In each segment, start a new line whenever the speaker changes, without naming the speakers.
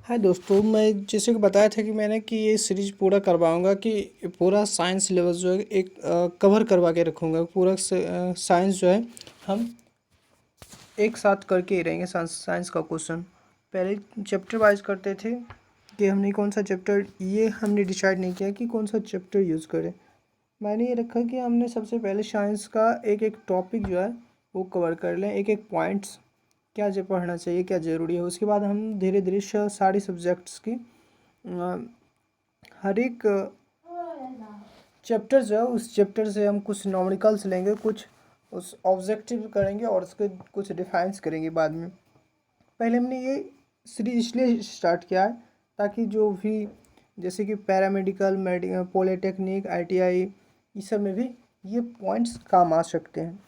हाय दोस्तों, मैं जैसे कि बताया था कि मैंने कि ये सीरीज पूरा करवाऊंगा कि पूरा साइंस सिलेबस जो है एक कवर करवा के रखूंगा। पूरा साइंस जो है हम एक साथ करके ही रहेंगे। साइंस का क्वेश्चन पहले चैप्टर वाइज करते थे कि हमने कौन सा चैप्टर, ये हमने डिसाइड नहीं किया कि कौन सा चैप्टर यूज़ करें। मैंने ये रखा कि हमने सबसे पहले साइंस का एक एक टॉपिक जो है वो कवर कर लें, एक एक पॉइंट्स क्या जो पढ़ना चाहिए, क्या ज़रूरी है। उसके बाद हम धीरे धीरे सारी सब्जेक्ट्स की हर एक चैप्टर जो है उस चैप्टर से हम कुछ नॉमेरिकल्स लेंगे, कुछ उस ऑब्जेक्टिव करेंगे और उसके कुछ डिफाइंस करेंगे बाद में। पहले हमने ये सीरीज इसलिए स्टार्ट किया है ताकि जो भी जैसे कि पैरामेडिकल, पॉलिटेक्निक, आईटीआई, इस सब में भी ये पॉइंट्स काम आ सकते हैं।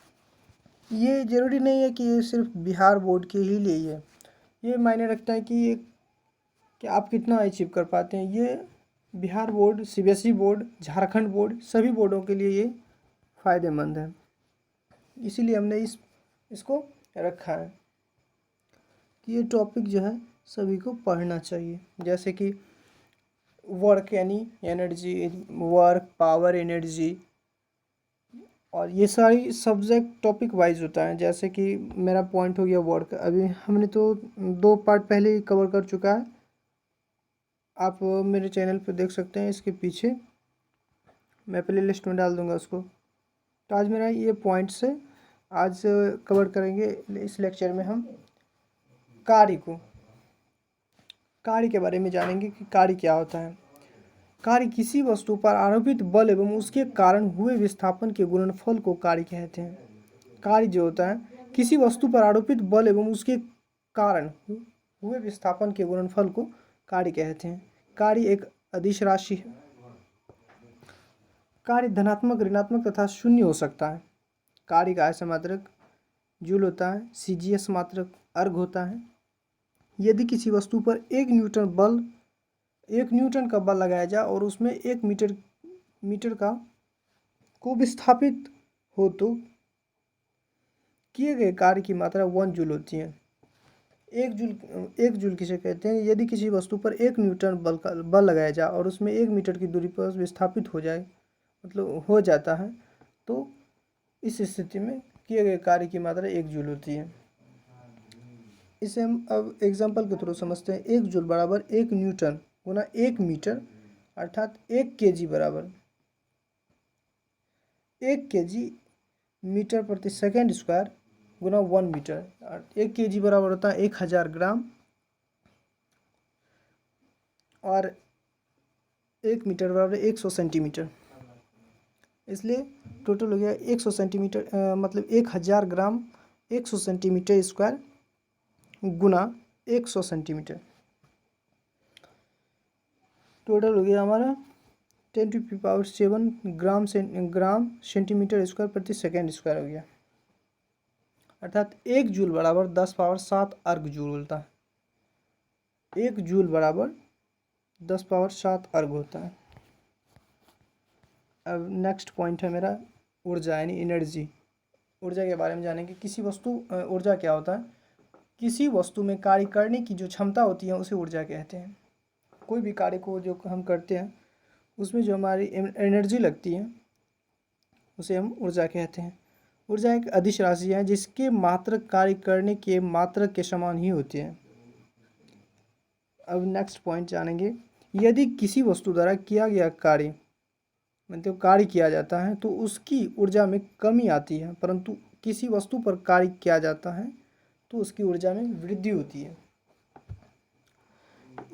ये ज़रूरी नहीं है कि ये सिर्फ बिहार बोर्ड के ही लिए है। ये मायने रखता है कि ये कि आप कितना अचीव कर पाते हैं। ये Bihar board, CBSE board, Jharkhand board, सभी बोर्डों के लिए ये फ़ायदेमंद है। इसीलिए हमने इसको रखा है कि ये टॉपिक जो है सभी को पढ़ना चाहिए। जैसे कि वर्क यानी एनर्जी, वर्क, पावर, एनर्जी, और ये सारी सब्जेक्ट टॉपिक वाइज होता है। जैसे कि मेरा पॉइंट हो गया वर्क, अभी हमने तो 2 पार्ट पहले ही कवर कर चुका है। आप मेरे चैनल पे देख सकते हैं, इसके पीछे मैं प्ले लिस्ट में डाल दूंगा उसको। तो आज मेरा ये पॉइंट्स है, आज कवर करेंगे इस लेक्चर में हम कार्य के बारे में जानेंगे कि कार्य क्या होता है। कार्य किसी वस्तु पर आरोपित बल एवं उसके कारण हुए विस्थापन के गुणनफल को कार्य कहते हैं। कार्य जो होता है किसी वस्तु पर आरोपित बल एवं उसके कारण हुए विस्थापन के गुणनफल को कार्य कहते हैं। कार्य एक अदिश राशि है। कार्य धनात्मक, ऋणात्मक तथा शून्य हो सकता है। कार्य का ऐसा मात्रक जूल होता है। सीजीएस मात्रक अर्ग होता है। यदि किसी वस्तु पर 1 न्यूटन का बल लगाया जाए और उसमें 1 मीटर का को विस्थापित हो तो किए गए कार्य की मात्रा 1 जूल होती है। 1 जूल किसे कहते हैं? यदि किसी वस्तु पर 1 न्यूटन बल लगाया जाए और उसमें 1 मीटर की दूरी पर विस्थापित हो जाए, मतलब हो जाता है, तो इस स्थिति में किए गए कार्य की मात्रा 1 जूल होती है। इसे हम अब एग्जाम्पल के थ्रू समझते हैं। 1 जूल बराबर 1 न्यूटन गुना 1 मीटर, अर्थात 1 केजी बराबर 1 केजी मीटर प्रति सेकेंड स्क्वायर गुना 1 मीटर। 1 केजी बराबर होता है 1000 ग्राम और 1 मीटर बराबर 100 सेंटीमीटर। इसलिए टोटल हो गया 100 सेंटीमीटर, मतलब 1000 ग्राम 100 सेंटीमीटर स्क्वायर गुना 100 सेंटीमीटर। टोटल हो गया हमारा 10⁻⁷ ग्राम सेंटीमीटर स्क्वायर प्रति सेकेंड स्क्वायर हो गया। अर्थात 1 जूल बराबर 10⁻7 अर्ग जूल होता है। 1 जूल बराबर 10⁻7 अर्ग होता है। अब नेक्स्ट पॉइंट है मेरा ऊर्जा यानी एनर्जी। ऊर्जा के बारे में जानेंगे। किसी वस्तु ऊर्जा क्या होता है? किसी वस्तु में कार्य करने की जो क्षमता होती है उसे ऊर्जा कहते हैं। कोई भी कार्य को जो हम करते हैं उसमें जो हमारी एनर्जी लगती है उसे हम ऊर्जा कहते हैं। ऊर्जा एक अदिश राशि है जिसके मात्रक कार्य करने के मात्रक के समान ही होती है। अब नेक्स्ट पॉइंट जानेंगे। यदि किसी वस्तु द्वारा किया गया कार्य, मतलब कार्य किया जाता है, तो उसकी ऊर्जा में कमी आती है, परंतु किसी वस्तु पर कार्य किया जाता है तो उसकी ऊर्जा में वृद्धि होती है।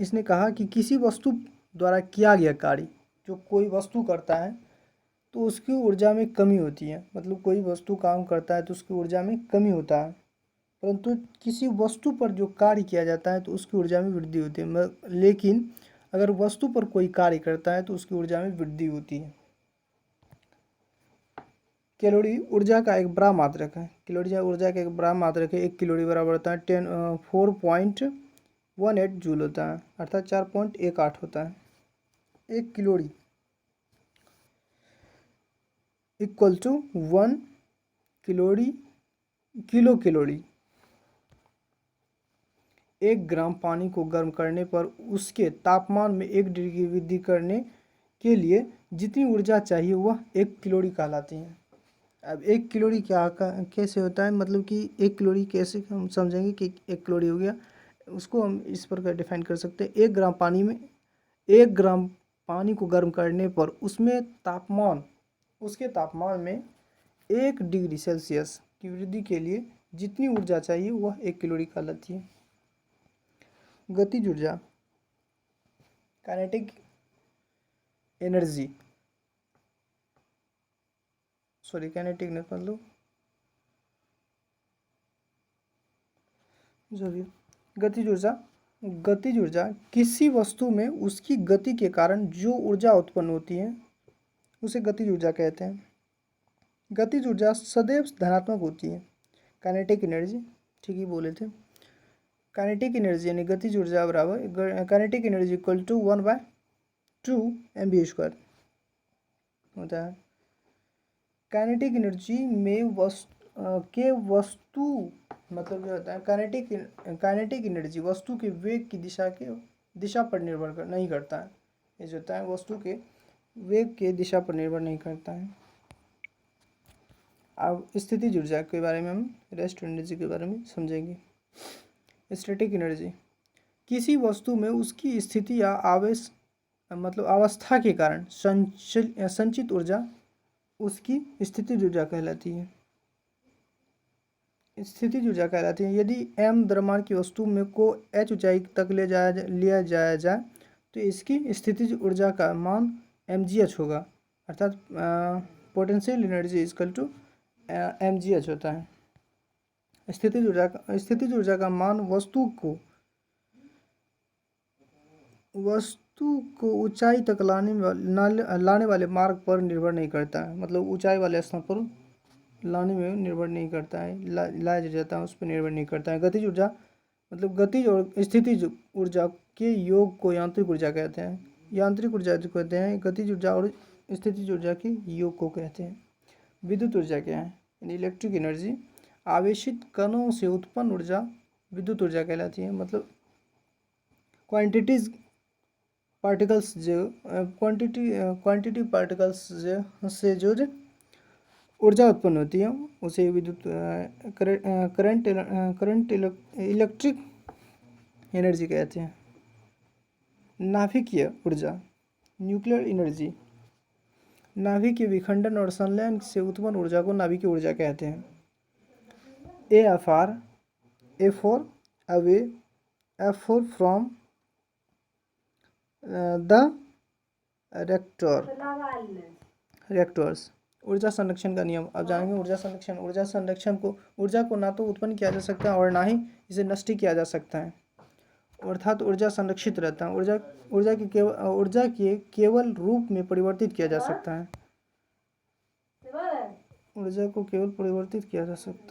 इसने कहा कि किसी वस्तु द्वारा किया गया कार्य, जो कोई वस्तु करता है तो उसकी ऊर्जा में कमी होती है, मतलब कोई वस्तु काम करता है तो उसकी ऊर्जा में कमी होता है, परंतु किसी वस्तु पर जो कार्य किया जाता है तो उसकी ऊर्जा में वृद्धि होती है। लेकिन अगर वस्तु पर कोई कार्य करता है तो उसकी ऊर्जा में वृद्धि होती है। कैलोरी ऊर्जा का एक बड़ा मात्रक है। कैलोरी ऊर्जा का एक बड़ा मात्रक है। 1 कैलोरी बराबर होता है 4.18 जूल होता है, अर्थात 4.18 होता है। 1 calorie equal to 1 kilo calorie. 1 gram पानी को गर्म करने पर उसके तापमान में 1 डिग्री की वृद्धि करने के लिए जितनी ऊर्जा चाहिए वह 1 कैलोरी कहलाती है। अब 1 कैलोरी कैसे होता है, मतलब कि 1 कैलोरी कैसे हम समझेंगे कि 1 कैलोरी हो गया, उसको हम इस प्रकार डिफाइन कर सकते हैं। 1 ग्राम पानी को गर्म करने पर उसके तापमान में 1 डिग्री सेल्सियस की वृद्धि के लिए जितनी ऊर्जा चाहिए वह 1 कैलोरी कहलाती है। गतिज ऊर्जा, काइनेटिक एनर्जी, काइनेटिक नहीं मतलब जो भी। गतिज ऊर्जा किसी वस्तु में उसकी गति के कारण जो ऊर्जा उत्पन्न होती है उसे गतिज ऊर्जा कहते हैं। गतिज ऊर्जा सदैव धनात्मक होती है। काइनेटिक एनर्जी, ठीक ही बोले थे। काइनेटिक एनर्जी यानी गतिज ऊर्जा बराबर kinetic energy equal to 1/2 mv² होता है। काइनेटिक एनर्जी में वस्तु मतलब क्या होता है, काइनेटिक एनर्जी वस्तु के वेग की दिशा पर निर्भर नहीं करता है। ये जो होता है वस्तु के वेग के दिशा पर निर्भर नहीं करता है। अब स्थितिज ऊर्जा के बारे में हम रेस्ट एनर्जी के बारे में समझेंगे। स्टैटिक एनर्जी किसी वस्तु में उसकी स्थिति या आवेश मतलब अवस्था के कारण संचित ऊर्जा उसकी स्थितिज ऊर्जा कहलाती है। स्थितिज ऊर्जा कहलाती है। यदि m द्रव्यमान की वस्तु में को h ऊंचाई तक लिया जाए तो इसकी स्थितिज ऊर्जा का मान mgh होगा, अर्थात potential energy equal to mgh होता है। स्थितिज ऊर्जा का मान वस्तु को ऊंचाई तक लाने वाले मार्ग पर निर्भर नहीं करता है, मतलब ऊंचाई वाले स्थान पर लाने में निर्भर नहीं करता है, लाया जाता है उस पर निर्भर नहीं करता है। गतिज ऊर्जा मतलब गतिज और स्थितिज ऊर्जा के योग को यांत्रिक ऊर्जा कहते हैं। यांत्रिक ऊर्जा जो कहते हैं गतिज ऊर्जा और स्थितिज ऊर्जा के योग को कहते हैं। विद्युत ऊर्जा क्या है, यानी इलेक्ट्रिक एनर्जी आवेशित कणों से उत्पन्न ऊर्जा विद्युत ऊर्जा कहलाती है। मतलब क्वांटिटी पार्टिकल्स से जो ऊर्जा उत्पन्न होती है उसे विद्युत करंट इलेक्ट्रिक एनर्जी कहते हैं। नाभिकीय ऊर्जा न्यूक्लियर एनर्जी नाभिक के विखंडन और संलयन से उत्पन्न ऊर्जा को नाभिकीय ऊर्जा कहते हैं। A4 away F4 from the reactors। ऊर्जा संरक्षण का नियम अब जानेंगे। ऊर्जा को ना तो उत्पन्न किया जा सकता है और ना ही इसे नष्ट किया जा सकता है, अर्थात ऊर्जा संरक्षित रहता है। ऊर्जा के केवल रूप में परिवर्तित किया जा सकता है। ऊर्जा को केवल परिवर्तित किया जा सकता है।